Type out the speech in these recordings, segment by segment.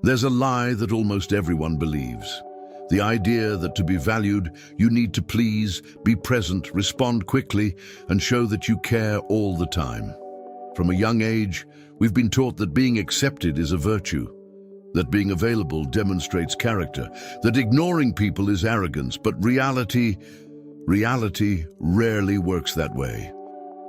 There's a lie that almost everyone believes. The idea that to be valued, you need to please, be present, respond quickly, and show that you care all the time. From a young age, we've been taught that being accepted is a virtue, that being available demonstrates character, that ignoring people is arrogance, but reality rarely works that way.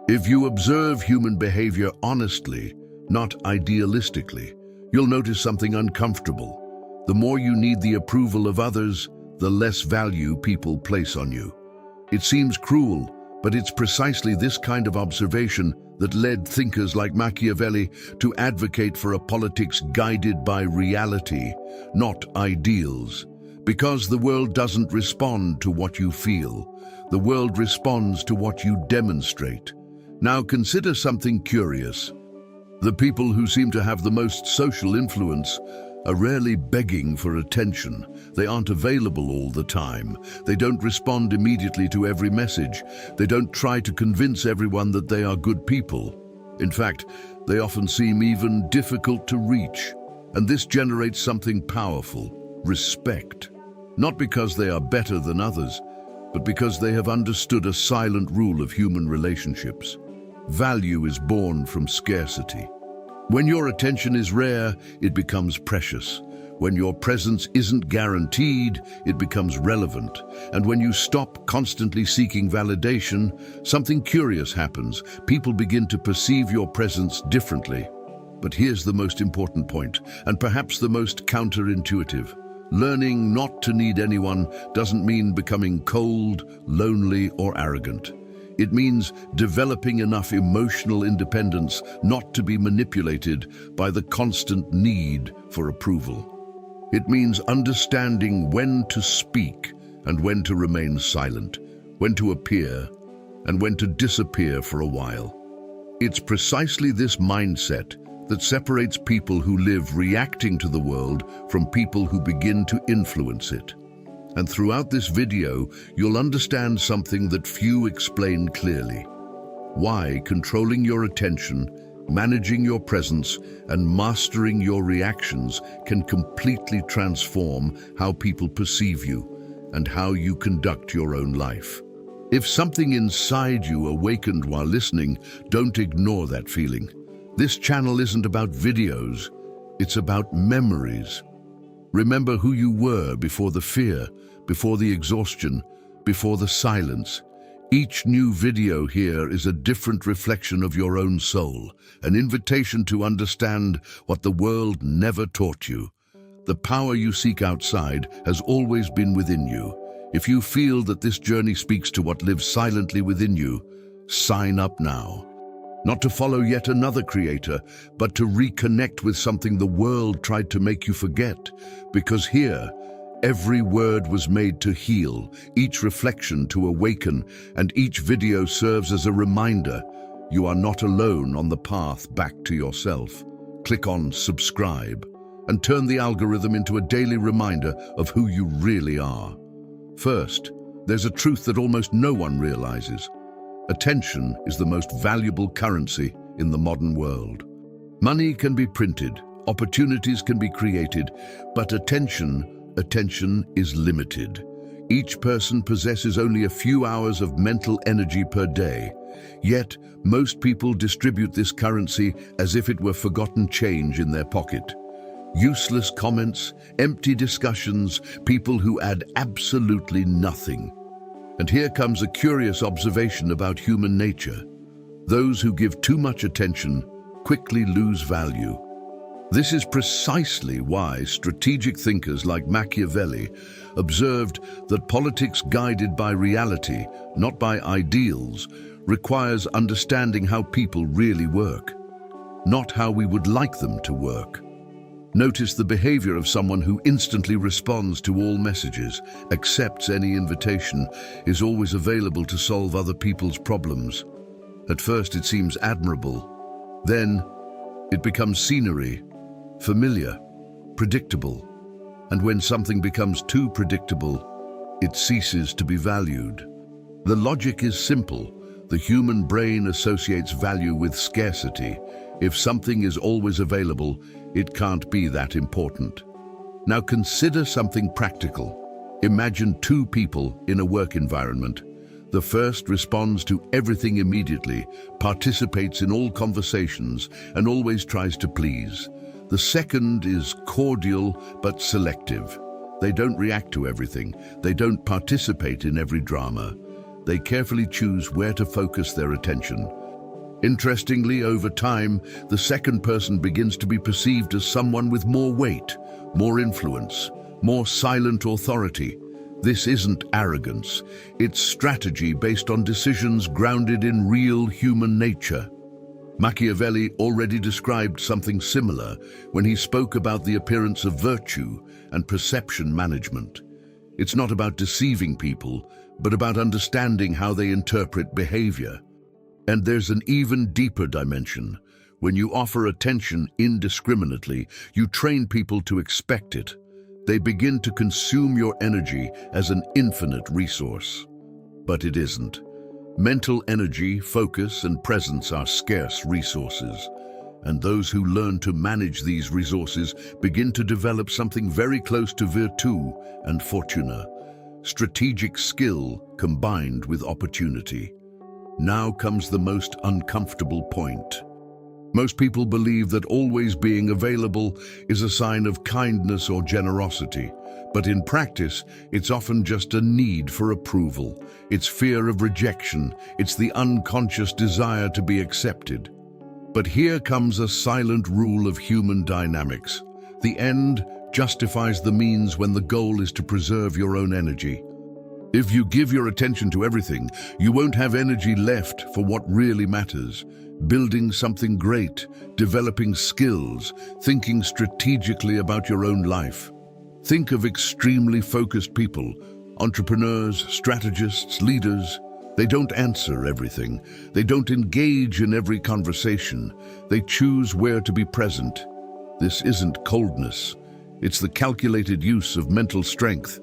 If you observe human behavior honestly, not idealistically, you'll notice something uncomfortable. The more you need the approval of others, the less value people place on you. It seems cruel, but it's precisely this kind of observation that led thinkers like Machiavelli to advocate for a politics guided by reality, not ideals. Because the world doesn't respond to what you feel. The world responds to what you demonstrate. Now consider something curious. The people who seem to have the most social influence are rarely begging for attention. They aren't available all the time. They don't respond immediately to every message. They don't try to convince everyone that they are good people. In fact, they often seem even difficult to reach. And this generates something powerful: respect. Not because they are better than others, but because they have understood a silent rule of human relationships. Value is born from scarcity. When your attention is rare, it becomes precious. When your presence isn't guaranteed, it becomes relevant. And when you stop constantly seeking validation, something curious happens. People begin to perceive your presence differently. But here's the most important point, and perhaps the most counterintuitive. Learning not to need anyone doesn't mean becoming cold, lonely, or arrogant. It means developing enough emotional independence not to be manipulated by the constant need for approval. It means understanding when to speak and when to remain silent, when to appear and when to disappear for a while. It's precisely this mindset that separates people who live reacting to the world from people who begin to influence it. And throughout this video, you'll understand something that few explain clearly. Why controlling your attention, managing your presence, and mastering your reactions can completely transform how people perceive you and how you conduct your own life. If something inside you awakened while listening, don't ignore that feeling. This channel isn't about videos, it's about memories. Remember who you were before the fear, before the exhaustion, before the silence. Each new video here is a different reflection of your own soul, an invitation to understand what the world never taught you. The power you seek outside has always been within you. If you feel that this journey speaks to what lives silently within you, sign up now. Not to follow yet another creator, but to reconnect with something the world tried to make you forget. Because here, every word was made to heal, each reflection to awaken, and each video serves as a reminder you are not alone on the path back to yourself. Click on subscribe and turn the algorithm into a daily reminder of who you really are. First, there's a truth that almost no one realizes. Attention is the most valuable currency in the modern world. Money can be printed, opportunities can be created, but attention is limited. Each person possesses only a few hours of mental energy per day. Yet, most people distribute this currency as if it were forgotten change in their pocket. Useless comments, empty discussions, people who add absolutely nothing. And here comes a curious observation about human nature. Those who give too much attention quickly lose value. This is precisely why strategic thinkers like Machiavelli observed that politics guided by reality, not by ideals, requires understanding how people really work, not how we would like them to work. Notice the behavior of someone who instantly responds to all messages, accepts any invitation, is always available to solve other people's problems. At first it seems admirable. Then it becomes scenery, familiar, predictable. And when something becomes too predictable, it ceases to be valued. The logic is simple. The human brain associates value with scarcity. If something is always available, it can't be that important. Now consider something practical. Imagine two people in a work environment. The first responds to everything immediately, participates in all conversations, and always tries to please. The second is cordial but selective. They don't react to everything. They don't participate in every drama. They carefully choose where to focus their attention. Interestingly, over time, the second person begins to be perceived as someone with more weight, more influence, more silent authority. This isn't arrogance. It's strategy based on decisions grounded in real human nature. Machiavelli already described something similar when he spoke about the appearance of virtue and perception management. It's not about deceiving people, but about understanding how they interpret behavior. And there's an even deeper dimension. When you offer attention indiscriminately, you train people to expect it. They begin to consume your energy as an infinite resource. But it isn't. Mental energy, focus, and presence are scarce resources. And those who learn to manage these resources begin to develop something very close to virtù and fortuna, strategic skill combined with opportunity. Now comes the most uncomfortable point. Most people believe that always being available is a sign of kindness or generosity, but in practice, it's often just a need for approval. It's fear of rejection. It's the unconscious desire to be accepted. But here comes a silent rule of human dynamics. The end justifies the means when the goal is to preserve your own energy. If you give your attention to everything, you won't have energy left for what really matters. Building something great, developing skills, thinking strategically about your own life. Think of extremely focused people, entrepreneurs, strategists, leaders. They don't answer everything. They don't engage in every conversation. They choose where to be present. This isn't coldness. It's the calculated use of mental strength.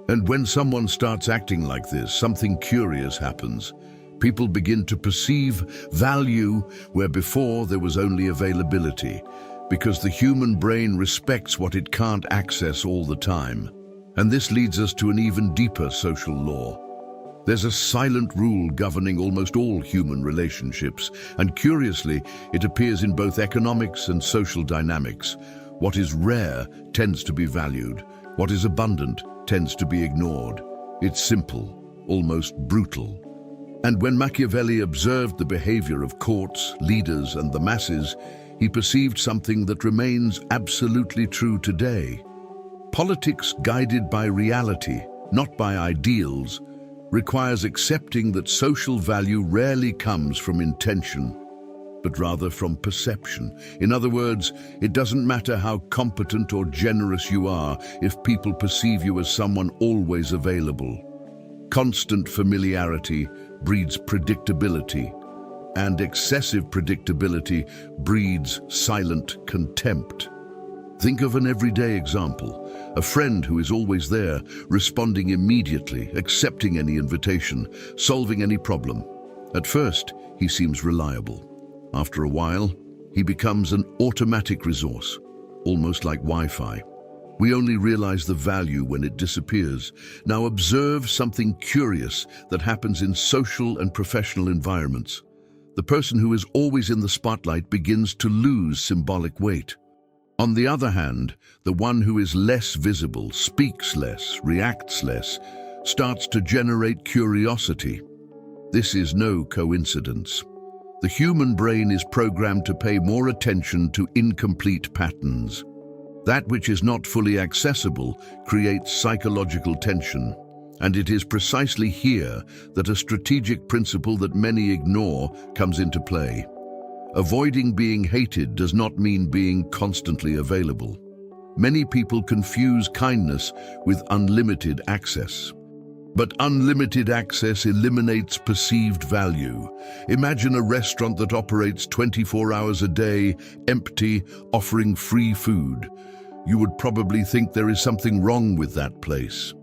And when someone starts acting like this, something curious happens. People begin to perceive value where before there was only availability, because the human brain respects what it can't access all the time. And this leads us to an even deeper social law. There's a silent rule governing almost all human relationships, and curiously, it appears in both economics and social dynamics. What is rare tends to be valued. What is abundant tends to be ignored. It's simple, almost brutal. And when Machiavelli observed the behavior of courts, leaders, and the masses, he perceived something that remains absolutely true today. Politics guided by reality, not by ideals, requires accepting that social value rarely comes from intention, but rather from perception. In other words, it doesn't matter how competent or generous you are if people perceive you as someone always available. Constant familiarity breeds predictability, and excessive predictability breeds silent contempt. Think of an everyday example. A friend who is always there, responding immediately, accepting any invitation, solving any problem. At first, he seems reliable. After a while, he becomes an automatic resource, almost like Wi-Fi. We only realize the value when it disappears. Now observe something curious that happens in social and professional environments. The person who is always in the spotlight begins to lose symbolic weight. On the other hand, the one who is less visible, speaks less, reacts less, starts to generate curiosity. This is no coincidence. The human brain is programmed to pay more attention to incomplete patterns. That which is not fully accessible creates psychological tension, and it is precisely here that a strategic principle that many ignore comes into play. Avoiding being hated does not mean being constantly available. Many people confuse kindness with unlimited access. But unlimited access eliminates perceived value. Imagine a restaurant that operates 24 hours a day, empty, offering free food. You would probably think there is something wrong with that place.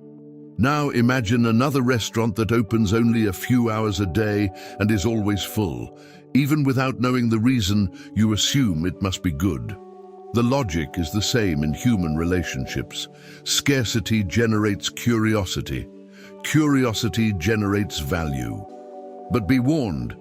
Now imagine another restaurant that opens only a few hours a day and is always full. Even without knowing the reason, you assume it must be good. The logic is the same in human relationships. Scarcity generates curiosity. Curiosity generates value. But be warned,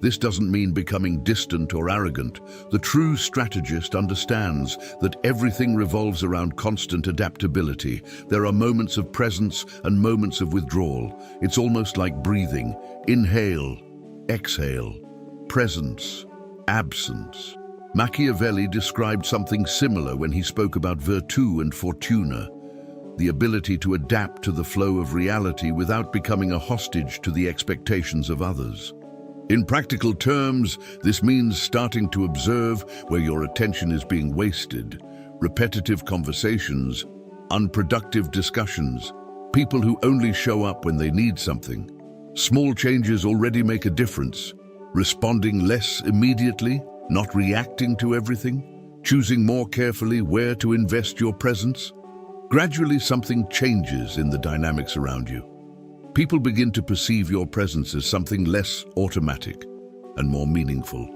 this doesn't mean becoming distant or arrogant. The true strategist understands that everything revolves around constant adaptability. There are moments of presence and moments of withdrawal. It's almost like breathing. Inhale, exhale, presence, absence. Machiavelli described something similar when he spoke about virtù and fortuna, the ability to adapt to the flow of reality without becoming a hostage to the expectations of others. In practical terms, this means starting to observe where your attention is being wasted, repetitive conversations, unproductive discussions, people who only show up when they need something. Small changes already make a difference. Responding less immediately, not reacting to everything, choosing more carefully where to invest your presence. Gradually, something changes in the dynamics around you. People begin to perceive your presence as something less automatic and more meaningful.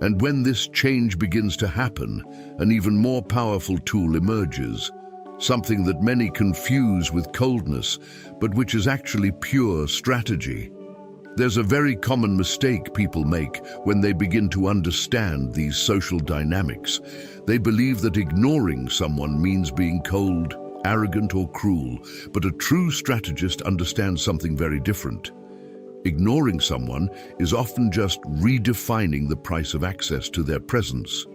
And when this change begins to happen, an even more powerful tool emerges, something that many confuse with coldness, but which is actually pure strategy. There's a very common mistake people make when they begin to understand these social dynamics. They believe that ignoring someone means being cold, arrogant, or cruel, but a true strategist understands something very different. Ignoring someone is often just redefining the price of access to their presence.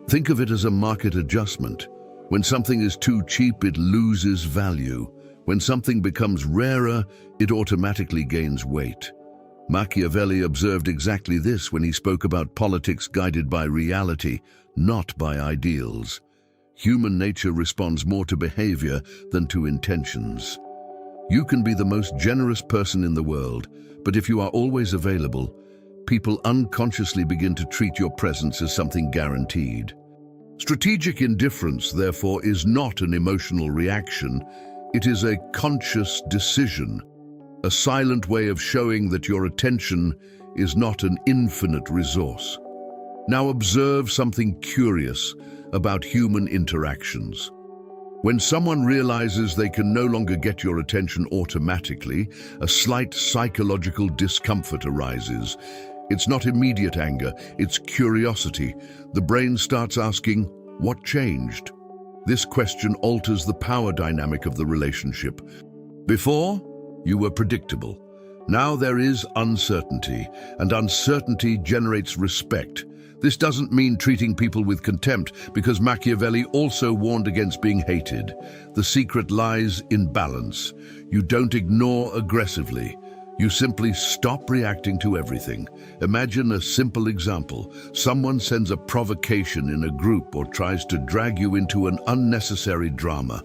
Think of it as a market adjustment. When something is too cheap, it loses value. When something becomes rarer, it automatically gains weight. Machiavelli observed exactly this when he spoke about politics guided by reality, not by ideals. Human nature responds more to behavior than to intentions. You can be the most generous person in the world, but if you are always available, people unconsciously begin to treat your presence as something guaranteed. Strategic indifference, therefore, is not an emotional reaction. It is a conscious decision, a silent way of showing that your attention is not an infinite resource. Now observe something curious about human interactions. When someone realizes they can no longer get your attention automatically, a slight psychological discomfort arises. It's not immediate anger, it's curiosity. The brain starts asking, what changed? This question alters the power dynamic of the relationship. Before, you were predictable. Now there is uncertainty, and uncertainty generates respect. This doesn't mean treating people with contempt, because Machiavelli also warned against being hated. The secret lies in balance. You don't ignore aggressively. You simply stop reacting to everything. Imagine a simple example. Someone sends a provocation in a group or tries to drag you into an unnecessary drama.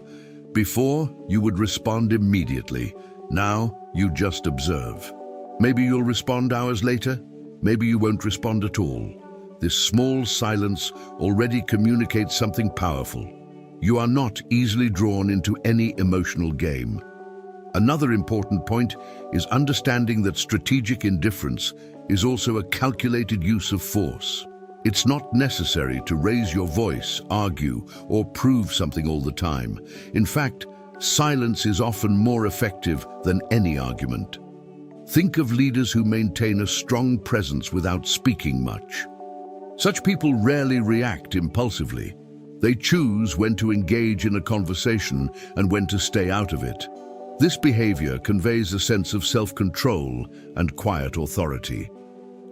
Before, you would respond immediately. Now, you just observe. Maybe you'll respond hours later. Maybe you won't respond at all. This small silence already communicates something powerful. You are not easily drawn into any emotional game. Another important point is understanding that strategic indifference is also a calculated use of force. It's not necessary to raise your voice, argue, or prove something all the time. In fact, silence is often more effective than any argument. Think of leaders who maintain a strong presence without speaking much. Such people rarely react impulsively. They choose when to engage in a conversation and when to stay out of it. This behavior conveys a sense of self-control and quiet authority.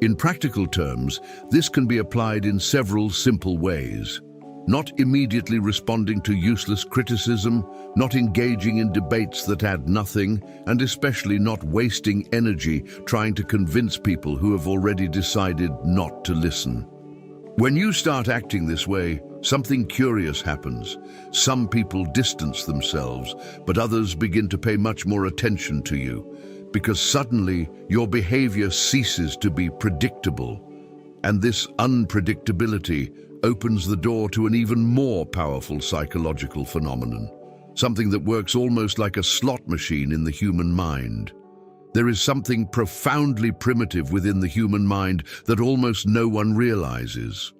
In practical terms, this can be applied in several simple ways. Not immediately responding to useless criticism, not engaging in debates that add nothing, and especially not wasting energy trying to convince people who have already decided not to listen. When you start acting this way, something curious happens. Some people distance themselves, but others begin to pay much more attention to you, because suddenly your behavior ceases to be predictable. And this unpredictability opens the door to an even more powerful psychological phenomenon, something that works almost like a slot machine in the human mind. There is something profoundly primitive within the human mind that almost no one realizes.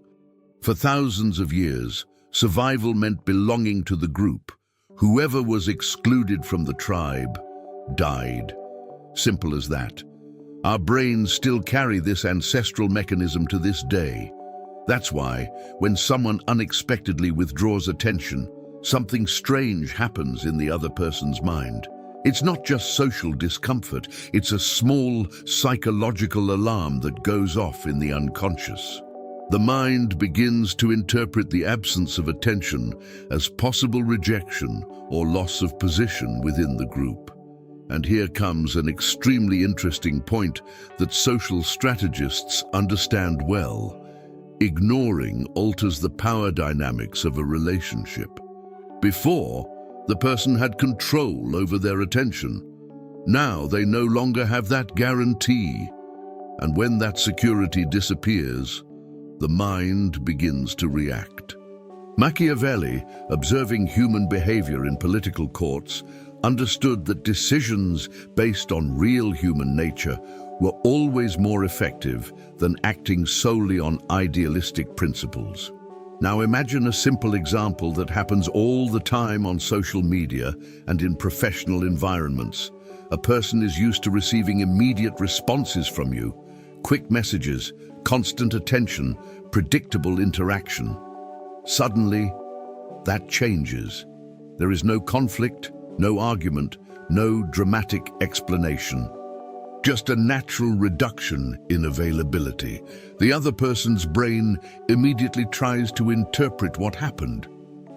For thousands of years, Survival meant belonging to the group. Whoever was excluded from the tribe died. Simple as that. Our brains still carry this ancestral mechanism to this day. That's why, when someone unexpectedly withdraws attention, something strange happens in the other person's mind. It's not just social discomfort, it's a small psychological alarm that goes off in the unconscious. The mind begins to interpret the absence of attention as possible rejection or loss of position within the group. And here comes an extremely interesting point that social strategists understand well. Ignoring alters the power dynamics of a relationship. Before, the person had control over their attention. Now they no longer have that guarantee. And when that security disappears, the mind begins to react. Machiavelli, observing human behavior in political courts, understood that decisions based on real human nature were always more effective than acting solely on idealistic principles. Now imagine a simple example that happens all the time on social media and in professional environments. A person is used to receiving immediate responses from you, quick messages, constant attention, predictable interaction. Suddenly, that changes. There is no conflict, no argument, no dramatic explanation. Just a natural reduction in availability. The other person's brain immediately tries to interpret what happened.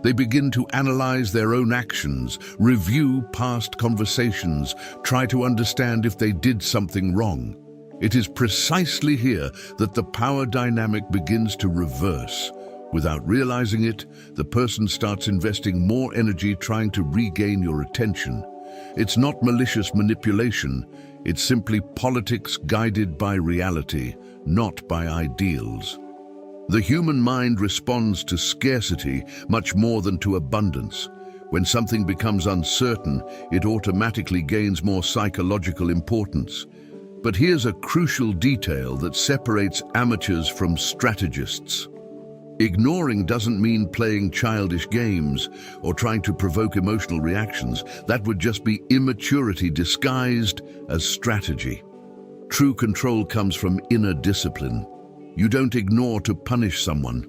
They begin to analyze their own actions, review past conversations, try to understand if they did something wrong. It is precisely here that the power dynamic begins to reverse. Without realizing it, the person starts investing more energy trying to regain your attention. It's not malicious manipulation, it's simply politics guided by reality, not by ideals. The human mind responds to scarcity much more than to abundance. When something becomes uncertain, it automatically gains more psychological importance. But here's a crucial detail that separates amateurs from strategists. Ignoring doesn't mean playing childish games or trying to provoke emotional reactions. That would just be immaturity disguised as strategy. True control comes from inner discipline. You don't ignore to punish someone.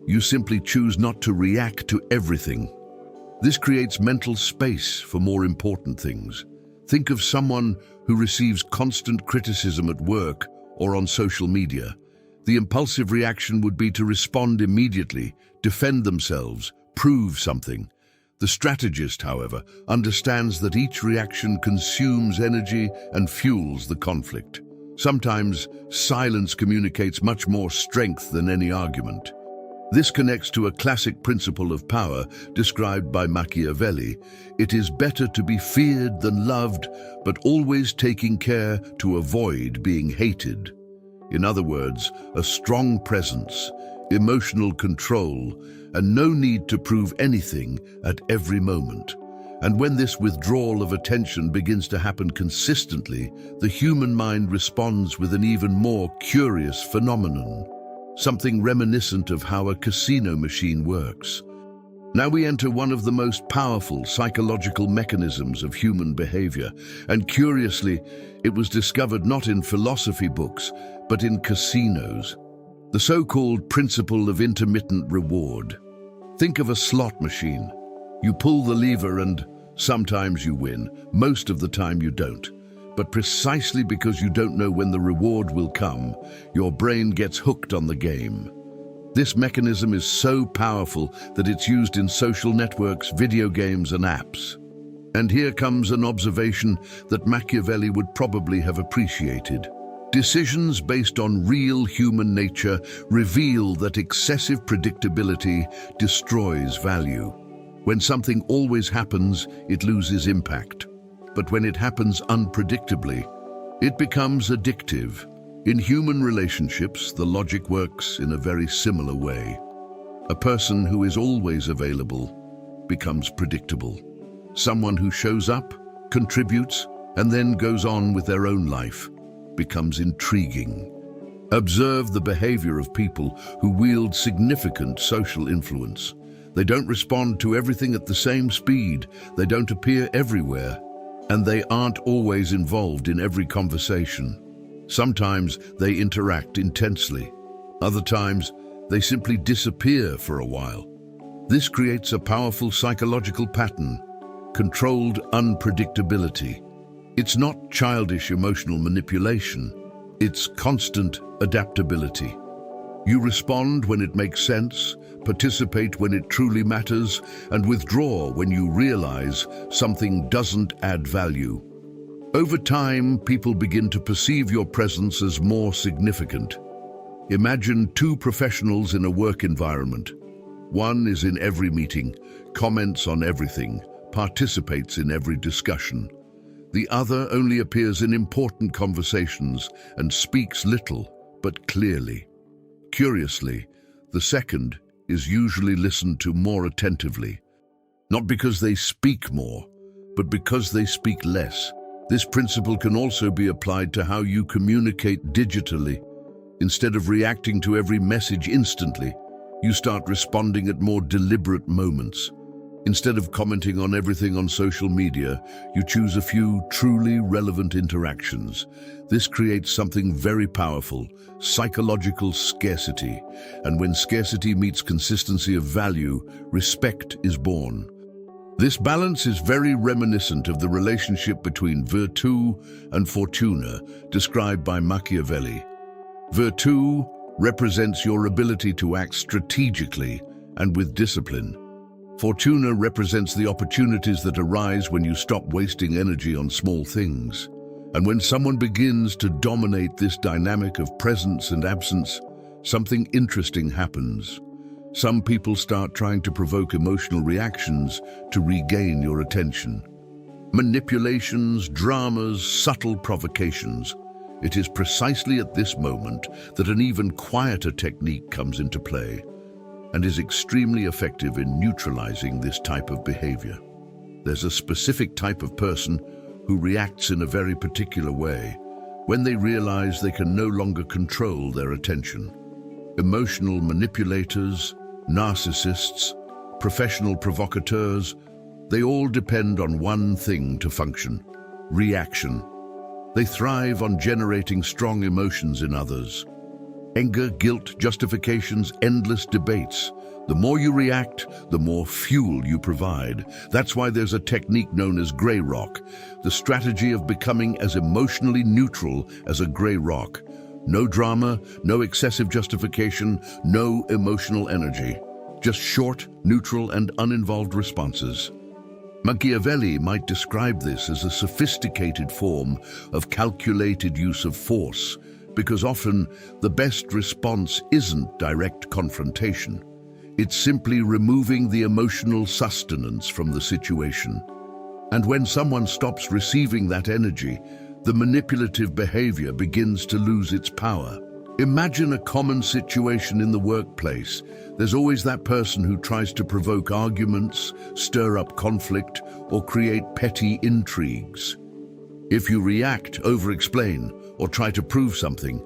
You simply choose not to react to everything. This creates mental space for more important things. Think of someone who receives constant criticism at work or on social media. The impulsive reaction would be to respond immediately, defend themselves, prove something. The strategist, however, understands that each reaction consumes energy and fuels the conflict. Sometimes, silence communicates much more strength than any argument. This connects to a classic principle of power described by Machiavelli. It is better to be feared than loved, but always taking care to avoid being hated. In other words, a strong presence, emotional control, and no need to prove anything at every moment. And when this withdrawal of attention begins to happen consistently, the human mind responds with an even more curious phenomenon, something reminiscent of how a casino machine works. Now we enter one of the most powerful psychological mechanisms of human behavior, and curiously, it was discovered not in philosophy books, but in casinos. The so-called principle of intermittent reward. Think of a slot machine. You pull the lever and sometimes you win, most of the time you don't. But precisely because you don't know when the reward will come, your brain gets hooked on the game. This mechanism is so powerful that it's used in social networks, video games, and apps. And here comes an observation that Machiavelli would probably have appreciated. Decisions based on real human nature reveal that excessive predictability destroys value. When something always happens, it loses impact. But when it happens unpredictably, it becomes addictive. In human relationships, the logic works in a very similar way. A person who is always available becomes predictable. Someone who shows up, contributes, and then goes on with their own life becomes intriguing. Observe the behavior of people who wield significant social influence. They don't respond to everything at the same speed. They don't appear everywhere. And they aren't always involved in every conversation. Sometimes they interact intensely. Other times, they simply disappear for a while. This creates a powerful psychological pattern, controlled unpredictability. It's not childish emotional manipulation. It's constant adaptability. You respond when it makes sense, participate when it truly matters, and withdraw when you realize something doesn't add value. Over time, people begin to perceive your presence as more significant. Imagine two professionals in a work environment. One is in every meeting, comments on everything, participates in every discussion. The other only appears in important conversations and speaks little, but clearly. Curiously, the second is usually listened to more attentively, not because they speak more, but because they speak less. This principle can also be applied to how you communicate digitally. Instead of reacting to every message instantly, you start responding at more deliberate moments. Instead of commenting on everything on social media, you choose a few truly relevant interactions. This creates something very powerful, psychological scarcity. And when scarcity meets consistency of value, respect is born. This balance is very reminiscent of the relationship between virtù and fortuna, described by Machiavelli. Virtù represents your ability to act strategically and with discipline. Fortuna represents the opportunities that arise when you stop wasting energy on small things. And when someone begins to dominate this dynamic of presence and absence, something interesting happens. Some people start trying to provoke emotional reactions to regain your attention. Manipulations, dramas, subtle provocations. It is precisely at this moment that an even quieter technique comes into play and is extremely effective in neutralizing this type of behavior. There's a specific type of person who reacts in a very particular way when they realize they can no longer control their attention. Emotional manipulators, narcissists, professional provocateurs, they all depend on one thing to function: reaction. They thrive on generating strong emotions in others. Anger, guilt, justifications, endless debates. The more you react, the more fuel you provide. That's why there's a technique known as gray rock, the strategy of becoming as emotionally neutral as a gray rock. No drama, no excessive justification, no emotional energy. Just short, neutral, and uninvolved responses. Machiavelli might describe this as a sophisticated form of calculated use of force, because often the best response isn't direct confrontation. It's simply removing the emotional sustenance from the situation. And when someone stops receiving that energy, the manipulative behavior begins to lose its power. Imagine a common situation in the workplace. There's always that person who tries to provoke arguments, stir up conflict, or create petty intrigues. If you react, over-explain, or try to prove something,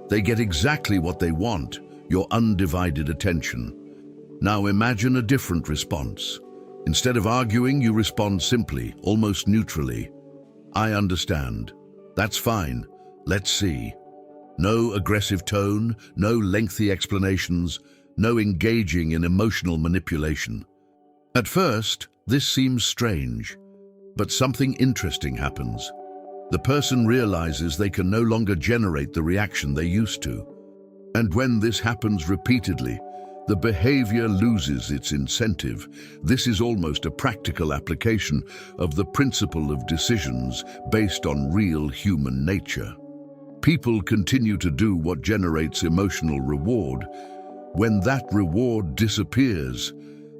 they get exactly what they want, your undivided attention. Now imagine a different response. Instead of arguing, you respond simply, almost neutrally. I understand. That's fine. Let's see. No aggressive tone, no lengthy explanations, no engaging in emotional manipulation. At first, this seems strange, but something interesting happens. The person realizes they can no longer generate the reaction they used to. And when this happens repeatedly, the behavior loses its incentive. This is almost a practical application of the principle of decisions based on real human nature. People continue to do what generates emotional reward. When that reward disappears,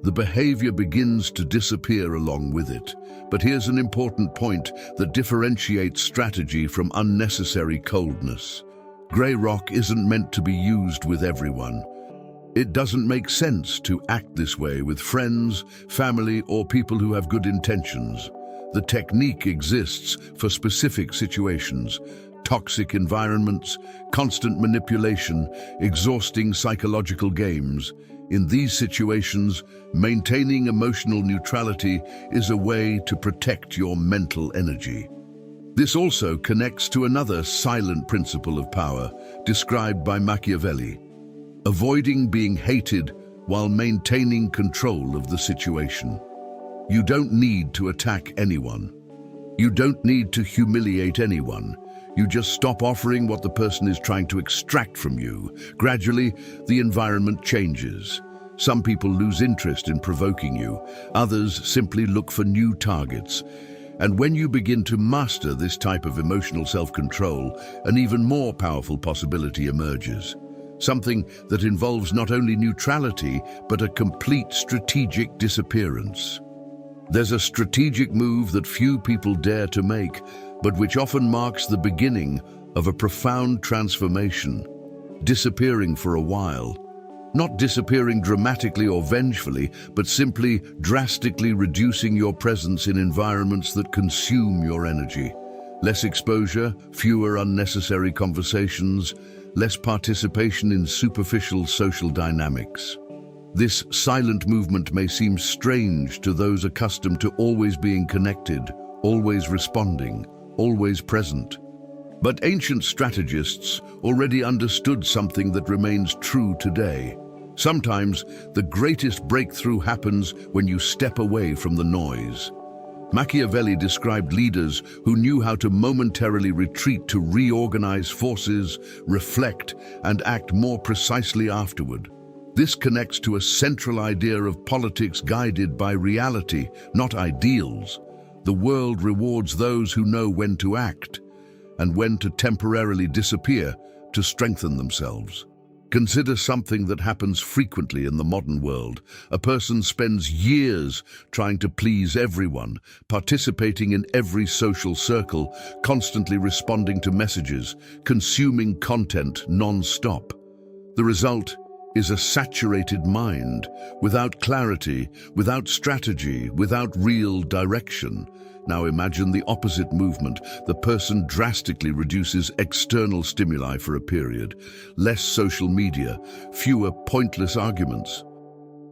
the behavior begins to disappear along with it. But here's an important point that differentiates strategy from unnecessary coldness. Grey rock isn't meant to be used with everyone. It doesn't make sense to act this way with friends, family, or people who have good intentions. The technique exists for specific situations: toxic environments, constant manipulation, exhausting psychological games. In these situations, maintaining emotional neutrality is a way to protect your mental energy. This also connects to another silent principle of power described by Machiavelli: avoiding being hated while maintaining control of the situation. You don't need to attack anyone. You don't need to humiliate anyone. You just stop offering what the person is trying to extract from you. Gradually, the environment changes. Some people lose interest in provoking you. Others simply look for new targets. And when you begin to master this type of emotional self-control, an even more powerful possibility emerges. Something that involves not only neutrality, but a complete strategic disappearance. There's a strategic move that few people dare to make, but which often marks the beginning of a profound transformation. Disappearing for a while. Not disappearing dramatically or vengefully, but simply drastically reducing your presence in environments that consume your energy. Less exposure, fewer unnecessary conversations, less participation in superficial social dynamics. This silent movement may seem strange to those accustomed to always being connected, always responding, always present. But ancient strategists already understood something that remains true today. Sometimes the greatest breakthrough happens when you step away from the noise. Machiavelli described leaders who knew how to momentarily retreat to reorganize forces, reflect, and act more precisely afterward. This connects to a central idea of politics guided by reality, not ideals. The world rewards those who know when to act and when to temporarily disappear to strengthen themselves. Consider something that happens frequently in the modern world. A person spends years trying to please everyone, participating in every social circle, constantly responding to messages, consuming content non-stop. The result is a saturated mind, without clarity, without strategy, without real direction. Now imagine the opposite movement. The person drastically reduces external stimuli for a period. Less social media, fewer pointless arguments.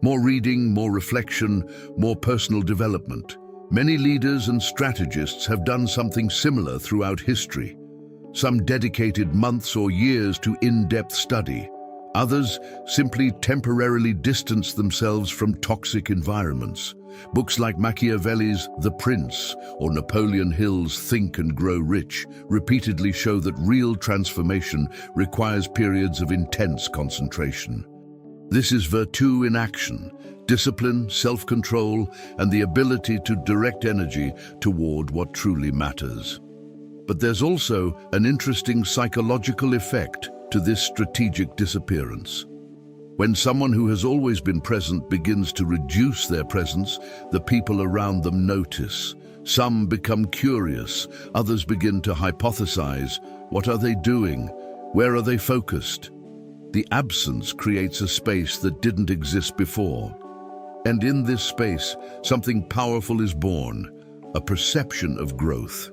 More reading, more reflection, more personal development. Many leaders and strategists have done something similar throughout history. Some dedicated months or years to in-depth study. Others simply temporarily distance themselves from toxic environments. Books like Machiavelli's The Prince or Napoleon Hill's Think and Grow Rich repeatedly show that real transformation requires periods of intense concentration. This is virtue in action: discipline, self-control, and the ability to direct energy toward what truly matters. But there's also an interesting psychological effect to this strategic disappearance. When someone who has always been present begins to reduce their presence, the people around them notice. Some become curious, others begin to hypothesize. What are they doing? Where are they focused? The absence creates a space that didn't exist before. And in this space, something powerful is born, a perception of growth.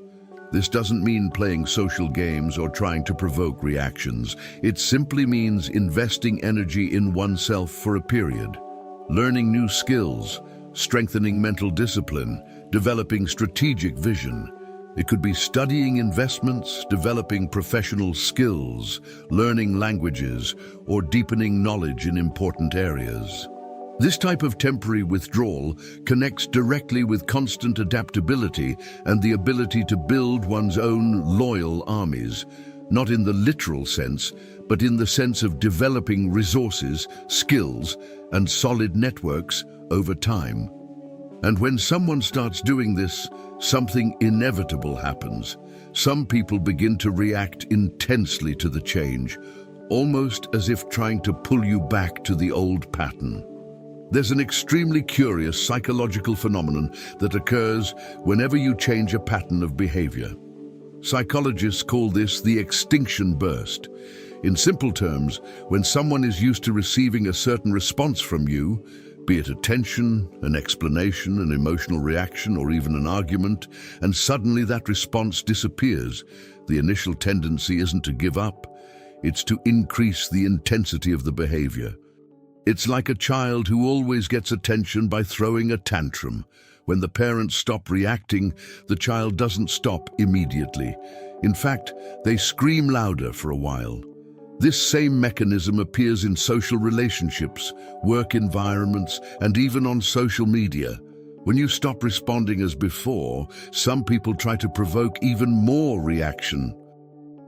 This doesn't mean playing social games or trying to provoke reactions. It simply means investing energy in oneself for a period, learning new skills, strengthening mental discipline, developing strategic vision. It could be studying investments, developing professional skills, learning languages, or deepening knowledge in important areas. This type of temporary withdrawal connects directly with constant adaptability and the ability to build one's own loyal armies, not in the literal sense, but in the sense of developing resources, skills, and solid networks over time. And when someone starts doing this, something inevitable happens. Some people begin to react intensely to the change, almost as if trying to pull you back to the old pattern. There's an extremely curious psychological phenomenon that occurs whenever you change a pattern of behavior. Psychologists call this the extinction burst. In simple terms, when someone is used to receiving a certain response from you, be it attention, an explanation, an emotional reaction, or even an argument, and suddenly that response disappears, the initial tendency isn't to give up, it's to increase the intensity of the behavior. It's like a child who always gets attention by throwing a tantrum. When the parents stop reacting, the child doesn't stop immediately. In fact, they scream louder for a while. This same mechanism appears in social relationships, work environments, and even on social media. When you stop responding as before, some people try to provoke even more reaction.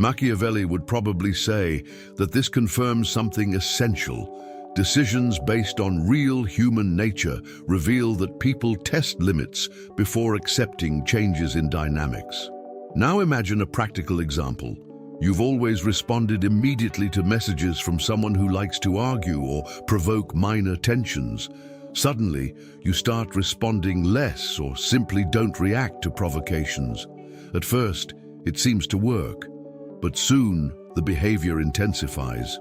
Machiavelli would probably say that this confirms something essential. Decisions based on real human nature reveal that people test limits before accepting changes in dynamics. Now imagine a practical example. You've always responded immediately to messages from someone who likes to argue or provoke minor tensions. Suddenly, you start responding less or simply don't react to provocations. At first, it seems to work, but soon the behavior intensifies.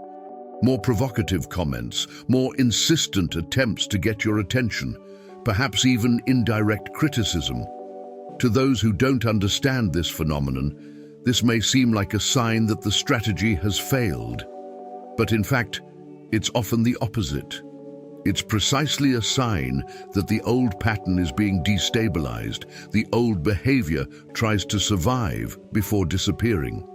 More provocative comments, more insistent attempts to get your attention, perhaps even indirect criticism. To those who don't understand this phenomenon, this may seem like a sign that the strategy has failed. But in fact, it's often the opposite. It's precisely a sign that the old pattern is being destabilized. The old behavior tries to survive before disappearing.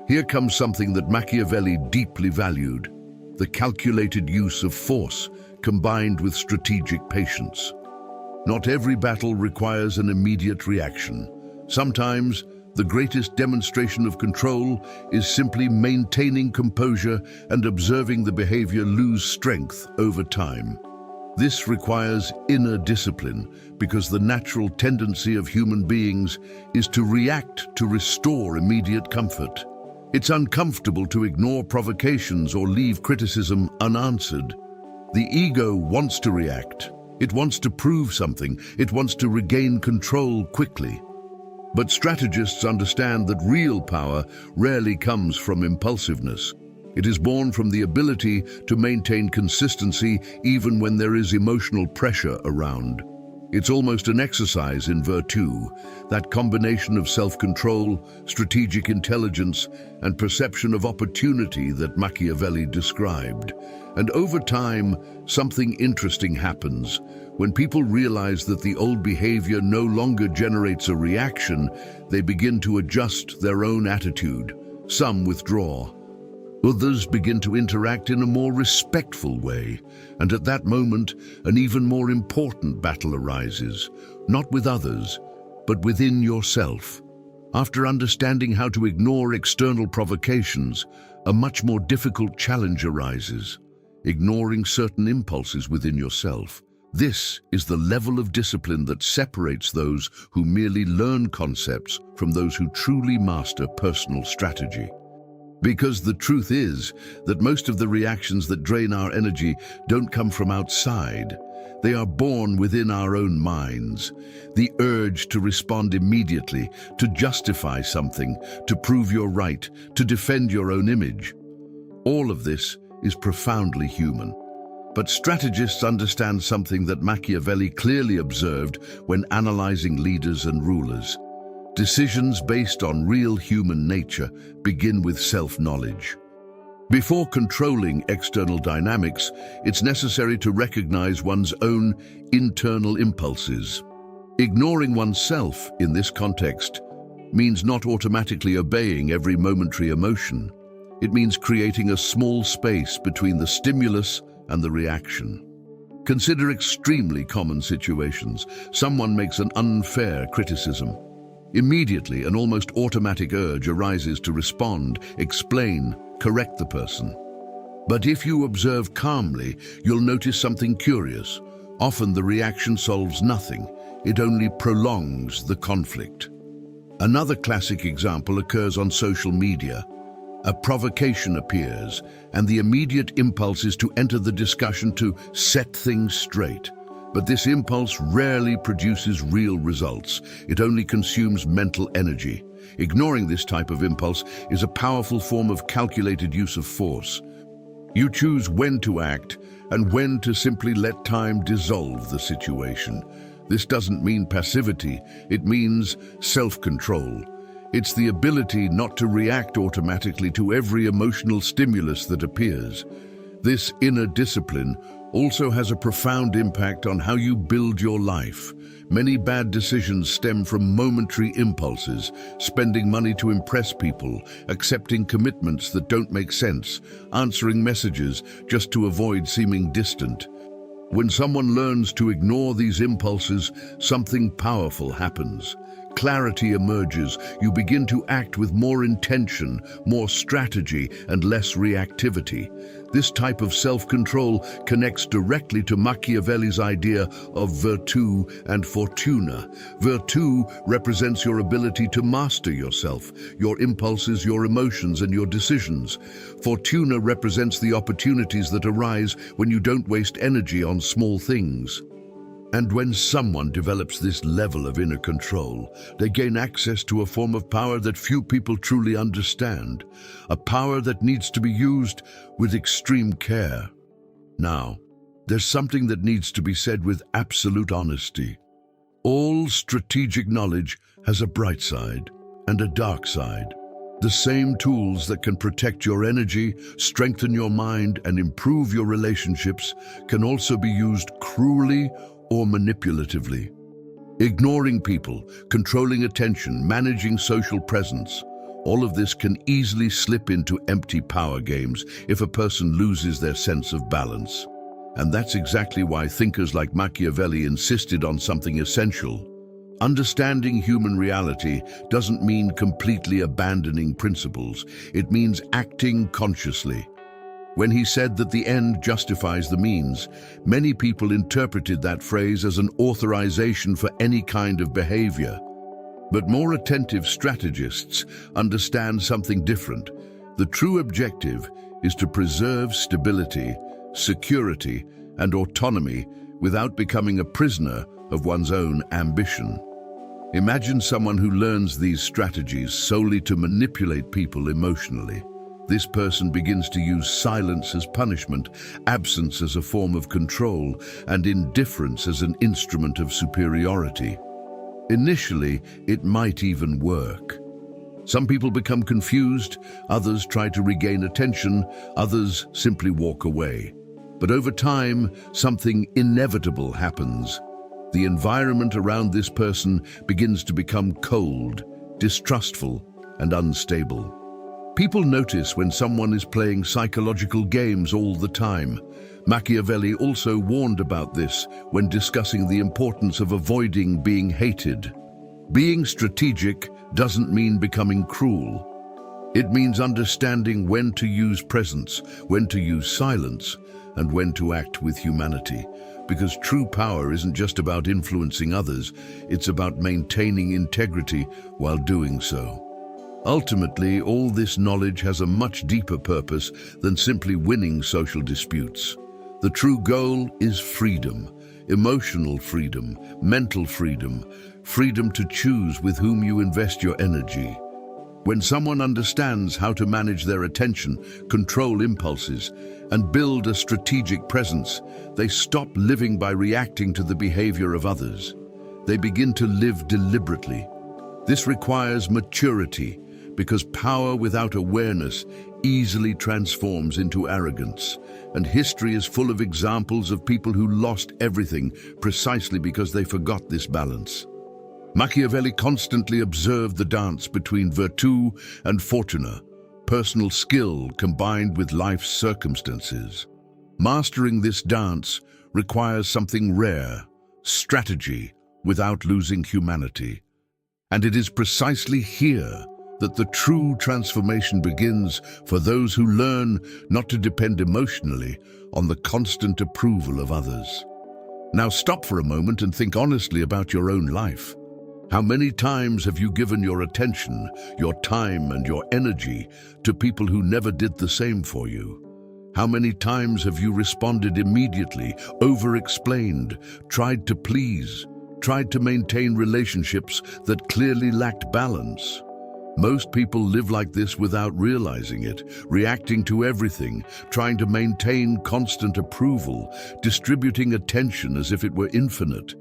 Here comes something that Machiavelli deeply valued: the calculated use of force combined with strategic patience. Not every battle requires an immediate reaction. Sometimes, the greatest demonstration of control is simply maintaining composure and observing the behavior lose strength over time. This requires inner discipline because the natural tendency of human beings is to react to restore immediate comfort. It's uncomfortable to ignore provocations or leave criticism unanswered. The ego wants to react. It wants to prove something. It wants to regain control quickly. But strategists understand that real power rarely comes from impulsiveness. It is born from the ability to maintain consistency even when there is emotional pressure around. It's almost an exercise in virtue, that combination of self-control, strategic intelligence, and perception of opportunity that Machiavelli described. And over time, something interesting happens. When people realize that the old behavior no longer generates a reaction, they begin to adjust their own attitude. Some withdraw. Others begin to interact in a more respectful way, and at that moment, an even more important battle arises, not with others, but within yourself. After understanding how to ignore external provocations, a much more difficult challenge arises: ignoring certain impulses within yourself. This is the level of discipline that separates those who merely learn concepts from those who truly master personal strategy. Because the truth is that most of the reactions that drain our energy don't come from outside. They are born within our own minds. The urge to respond immediately, to justify something, to prove you're right, to defend your own image. All of this is profoundly human. But strategists understand something that Machiavelli clearly observed when analyzing leaders and rulers. Decisions based on real human nature begin with self-knowledge. Before controlling external dynamics, it's necessary to recognize one's own internal impulses. Ignoring oneself in this context means not automatically obeying every momentary emotion. It means creating a small space between the stimulus and the reaction. Consider extremely common situations. Someone makes an unfair criticism. Immediately, an almost automatic urge arises to respond, explain, correct the person. But if you observe calmly, you'll notice something curious. Often the reaction solves nothing. It only prolongs the conflict. Another classic example occurs on social media. A provocation appears, and the immediate impulse is to enter the discussion to set things straight. But this impulse rarely produces real results. It only consumes mental energy. Ignoring this type of impulse is a powerful form of calculated use of force. You choose when to act and when to simply let time dissolve the situation. This doesn't mean passivity, it means self-control. It's the ability not to react automatically to every emotional stimulus that appears. This inner discipline also has a profound impact on how you build your life. Many bad decisions stem from momentary impulses, spending money to impress people, accepting commitments that don't make sense, answering messages just to avoid seeming distant. When someone learns to ignore these impulses, something powerful happens. Clarity emerges. You begin to act with more intention, more strategy, and less reactivity. This type of self-control connects directly to Machiavelli's idea of virtù and fortuna. Virtù represents your ability to master yourself, your impulses, your emotions, and your decisions. Fortuna represents the opportunities that arise when you don't waste energy on small things. And when someone develops this level of inner control, they gain access to a form of power that few people truly understand, a power that needs to be used with extreme care. Now, there's something that needs to be said with absolute honesty. All strategic knowledge has a bright side and a dark side. The same tools that can protect your energy, strengthen your mind, and improve your relationships can also be used cruelly or manipulatively. Ignoring people, controlling attention, managing social presence, all of this can easily slip into empty power games if a person loses their sense of balance. And that's exactly why thinkers like Machiavelli insisted on something essential. Understanding human reality doesn't mean completely abandoning principles. It means acting consciously. When he said that the end justifies the means, many people interpreted that phrase as an authorization for any kind of behavior. But more attentive strategists understand something different. The true objective is to preserve stability, security, and autonomy without becoming a prisoner of one's own ambition. Imagine someone who learns these strategies solely to manipulate people emotionally. This person begins to use silence as punishment, absence as a form of control, and indifference as an instrument of superiority. Initially, it might even work. Some people become confused, others try to regain attention, others simply walk away. But over time, something inevitable happens. The environment around this person begins to become cold, distrustful, and unstable. People notice when someone is playing psychological games all the time. Machiavelli also warned about this when discussing the importance of avoiding being hated. Being strategic doesn't mean becoming cruel. It means understanding when to use presence, when to use silence, and when to act with humanity. Because true power isn't just about influencing others, it's about maintaining integrity while doing so. Ultimately, all this knowledge has a much deeper purpose than simply winning social disputes. The true goal is freedom, emotional freedom, mental freedom, freedom to choose with whom you invest your energy. When someone understands how to manage their attention, control impulses, and build a strategic presence, they stop living by reacting to the behavior of others. They begin to live deliberately. This requires maturity, because power without awareness easily transforms into arrogance. And history is full of examples of people who lost everything precisely because they forgot this balance. Machiavelli constantly observed the dance between virtù and fortuna, personal skill combined with life's circumstances. Mastering this dance requires something rare, strategy without losing humanity. And it is precisely here that the true transformation begins for those who learn not to depend emotionally on the constant approval of others. Now stop for a moment and think honestly about your own life. How many times have you given your attention, your time, and your energy to people who never did the same for you? How many times have you responded immediately, over-explained, tried to please, tried to maintain relationships that clearly lacked balance? Most people live like this without realizing it, reacting to everything, trying to maintain constant approval, distributing attention as if it were infinite.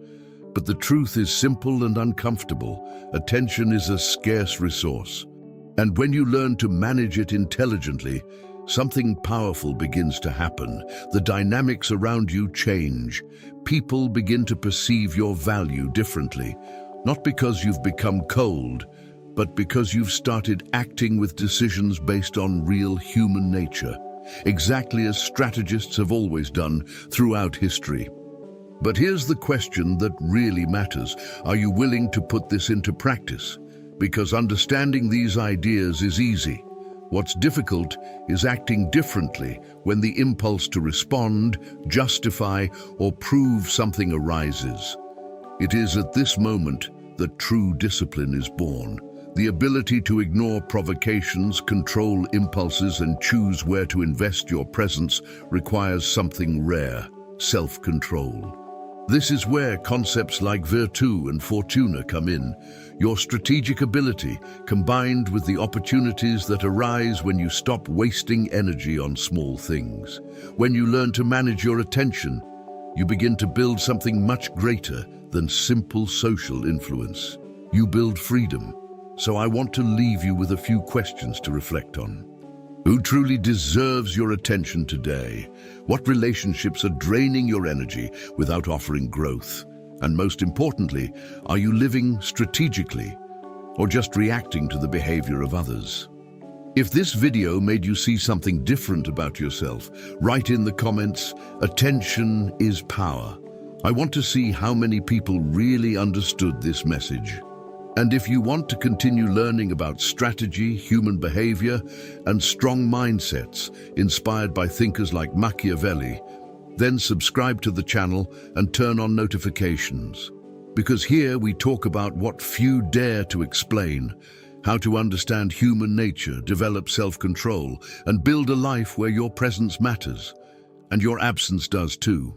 But the truth is simple and uncomfortable. Attention is a scarce resource. And when you learn to manage it intelligently, something powerful begins to happen. The dynamics around you change. People begin to perceive your value differently, not because you've become cold, but because you've started acting with decisions based on real human nature, exactly as strategists have always done throughout history. But here's the question that really matters. Are you willing to put this into practice? Because understanding these ideas is easy. What's difficult is acting differently when the impulse to respond, justify, or prove something arises. It is at this moment that true discipline is born. The ability to ignore provocations, control impulses, and choose where to invest your presence requires something rare: self-control. This is where concepts like virtù and fortuna come in. Your strategic ability, combined with the opportunities that arise when you stop wasting energy on small things. When you learn to manage your attention, you begin to build something much greater than simple social influence. You build freedom. So I want to leave you with a few questions to reflect on. Who truly deserves your attention today? What relationships are draining your energy without offering growth? And most importantly, are you living strategically or just reacting to the behavior of others? If this video made you see something different about yourself, write in the comments, "Attention is power." I want to see how many people really understood this message. And if you want to continue learning about strategy, human behavior, and strong mindsets inspired by thinkers like Machiavelli, then subscribe to the channel and turn on notifications. Because here we talk about what few dare to explain: how to understand human nature, develop self-control, and build a life where your presence matters, and your absence does too.